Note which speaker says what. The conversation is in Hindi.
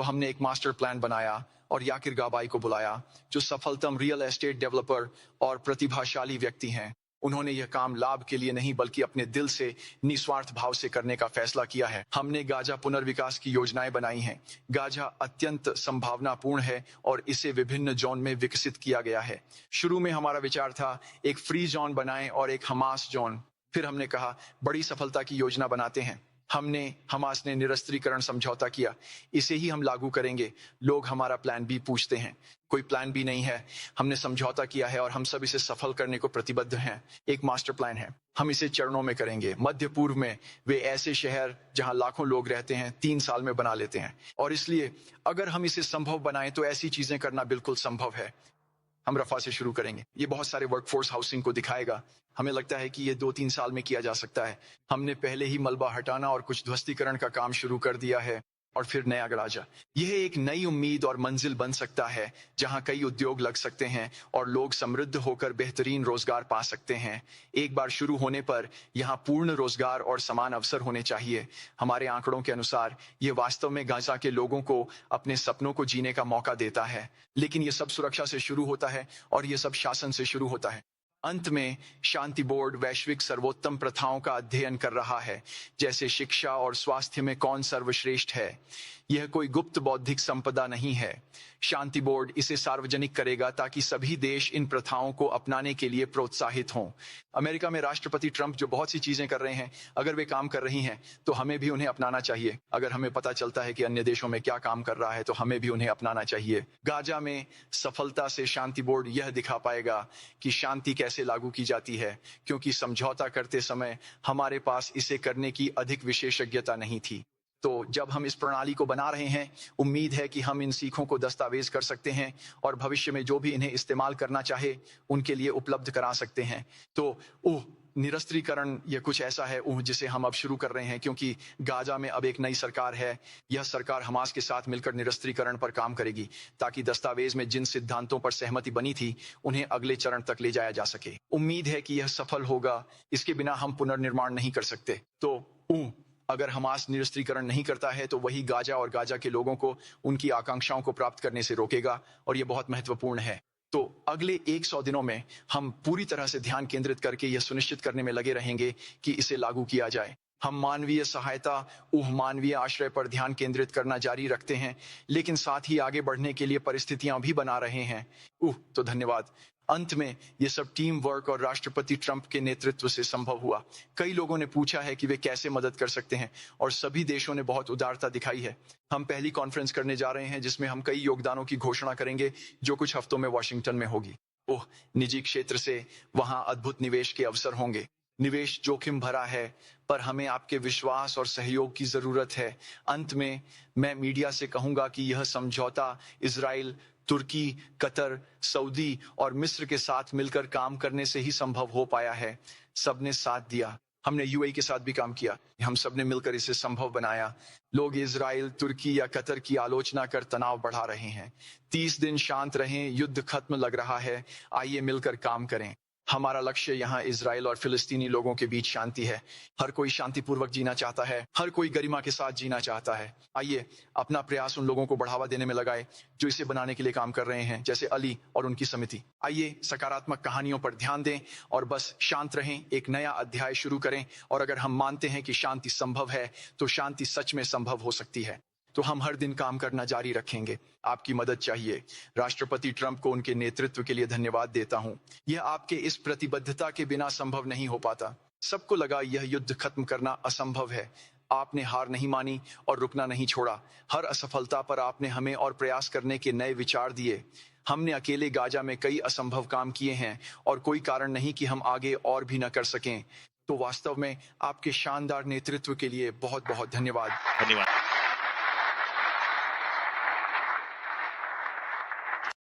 Speaker 1: हमने एक मास्टर प्लान बनाया और याकिर गाबाई को बुलाया, जो सफलतम रियल एस्टेट डेवलपर और प्रतिभाशाली व्यक्ति हैं। उन्होंने यह काम लाभ के लिए नहीं बल्कि अपने दिल से निस्वार्थ भाव से करने का फैसला किया है। हमने गाजा पुनर्विकास की योजनाएं बनाई हैं। गाजा अत्यंत संभावनापूर्ण है और इसे विभिन्न जोन में विकसित किया गया है। शुरू में हमारा विचार था एक फ्री जोन बनाएं और एक हमास जोन। फिर हमने कहा बड़ी सफलता की योजना बनाते हैं। हमास ने निरस्त्रीकरण समझौता किया, इसे ही हम लागू करेंगे। लोग हमारा प्लान बी पूछते हैं, कोई प्लान बी नहीं है। हमने समझौता किया है और हम सब इसे सफल करने को प्रतिबद्ध हैं। एक मास्टर प्लान है, हम इसे चरणों में करेंगे। मध्य पूर्व में वे ऐसे शहर जहां लाखों लोग रहते हैं 3 साल में बना लेते हैं, और इसलिए अगर हम इसे संभव बनाएं तो ऐसी चीजें करना बिल्कुल संभव है। हम रफा से शुरू करेंगे। ये बहुत सारे वर्कफोर्स हाउसिंग को दिखाएगा। हमें लगता है कि ये 2-3 साल में किया जा सकता है। हमने पहले ही मलबा हटाना और कुछ ध्वस्तीकरण का काम शुरू कर दिया है, और फिर नया गराजा। यह एक नई उम्मीद और मंजिल बन सकता है जहां कई उद्योग लग सकते हैं और लोग समृद्ध होकर बेहतरीन रोजगार पा सकते हैं। एक बार शुरू होने पर यहां पूर्ण रोजगार और समान अवसर होने चाहिए। हमारे आंकड़ों के अनुसार यह वास्तव में गाजा के लोगों को अपने सपनों को जीने का मौका देता है। लेकिन यह सब सुरक्षा से शुरू होता है और यह सब शासन से शुरू होता है। अंत में शांति बोर्ड वैश्विक सर्वोत्तम प्रथाओं का अध्ययन कर रहा है, जैसे शिक्षा और स्वास्थ्य में कौन सर्वश्रेष्ठ है। यह कोई गुप्त बौद्धिक संपदा नहीं है। शांति बोर्ड इसे सार्वजनिक करेगा ताकि सभी देश इन प्रथाओं को अपनाने के लिए प्रोत्साहित हों। अमेरिका में राष्ट्रपति ट्रंप जो बहुत सी चीजें कर रहे हैं, अगर वे काम कर रही हैं तो हमें भी उन्हें अपनाना चाहिए। अगर हमें पता चलता है कि अन्य देशों में क्या काम कर रहा है तो हमें भी उन्हें अपनाना चाहिए। गाजा में सफलता से शांति बोर्ड यह दिखा पाएगा कि शांति कैसे लागू की जाती है, क्योंकि समझौता करते समय हमारे पास इसे करने की अधिक विशेषज्ञता नहीं थी। तो जब हम इस प्रणाली को बना रहे हैं, उम्मीद है कि हम इन सीखों को दस्तावेज कर सकते हैं और भविष्य में जो भी इन्हें इस्तेमाल करना चाहे उनके लिए उपलब्ध करा सकते हैं। तो निरस्त्रीकरण यह कुछ ऐसा है जिसे हम अब शुरू कर रहे हैं, क्योंकि गाजा में अब एक नई सरकार है। यह सरकार हमास के साथ मिलकर निरस्त्रीकरण पर काम करेगी ताकि दस्तावेज में जिन सिद्धांतों पर सहमति बनी थी उन्हें अगले चरण तक ले जाया जा सके। उम्मीद है कि यह सफल होगा, इसके बिना हम पुनर्निर्माण नहीं कर सकते। तो अगर हमास निरस्त्रीकरण नहीं करता है तो वही गाजा और गाजा के लोगों को उनकी आकांक्षाओं को प्राप्त करने से रोकेगा, और यह बहुत महत्वपूर्ण है। तो अगले 100 दिनों में हम पूरी तरह से ध्यान केंद्रित करके यह सुनिश्चित करने में लगे रहेंगे कि इसे लागू किया जाए। हम मानवीय सहायता, मानवीय आश्रय पर ध्यान केंद्रित करना जारी रखते हैं, लेकिन साथ ही आगे बढ़ने के लिए परिस्थितियां भी बना रहे हैं। तो धन्यवाद। अंत में ये सब टीम वर्क और राष्ट्रपति ट्रंप के नेतृत्व से संभव हुआ। कई लोगों ने पूछा है कि वे कैसे मदद कर सकते हैं, और सभी देशों ने बहुत उदारता दिखाई है। हम पहली कॉन्फ्रेंस करने जा रहे हैं जिसमें हम कई योगदानों की घोषणा करेंगे, जो कुछ हफ्तों में वॉशिंगटन में होगी। निजी क्षेत्र से वहां अद्भुत निवेश के अवसर होंगे। निवेश जोखिम भरा है, पर हमें आपके विश्वास और सहयोग की जरूरत है। अंत में मैं मीडिया से कहूंगा कि यह समझौता इजराइल, तुर्की, कतर, सऊदी और मिस्र के साथ मिलकर काम करने से ही संभव हो पाया है। सबने साथ दिया। हमने यूएई के साथ भी काम किया। हम सब ने मिलकर इसे संभव बनाया। लोग इजराइल, तुर्की या कतर की आलोचना कर तनाव बढ़ा रहे हैं। 30 दिन शांत रहें, युद्ध खत्म लग रहा है, आइए मिलकर काम करें। हमारा लक्ष्य यहाँ इजराइल और फिलिस्तीनी लोगों के बीच शांति है। हर कोई शांतिपूर्वक जीना चाहता है, हर कोई गरिमा के साथ जीना चाहता है। आइए अपना प्रयास उन लोगों को बढ़ावा देने में लगाए जो इसे बनाने के लिए काम कर रहे हैं, जैसे अली और उनकी समिति। आइए सकारात्मक कहानियों पर ध्यान दें और बस शांत रहें, एक नया अध्याय शुरू करें। और अगर हम मानते हैं कि शांति संभव है, तो शांति सच में संभव हो सकती है। तो हम हर दिन काम करना जारी रखेंगे। आपकी मदद चाहिए। राष्ट्रपति ट्रंप को उनके नेतृत्व के लिए धन्यवाद देता हूं। यह आपके इस प्रतिबद्धता के बिना संभव नहीं हो पाता। सबको लगा यह युद्ध खत्म करना असंभव है। आपने हार नहीं मानी और रुकना नहीं छोड़ा। हर असफलता पर आपने हमें और प्रयास करने के नए विचार दिए। हमने अकेले गाजा में कई असंभव काम किए हैं और कोई कारण नहीं कि हम आगे और भी न कर सकें। तो वास्तव में आपके शानदार नेतृत्व के लिए बहुत बहुत धन्यवाद।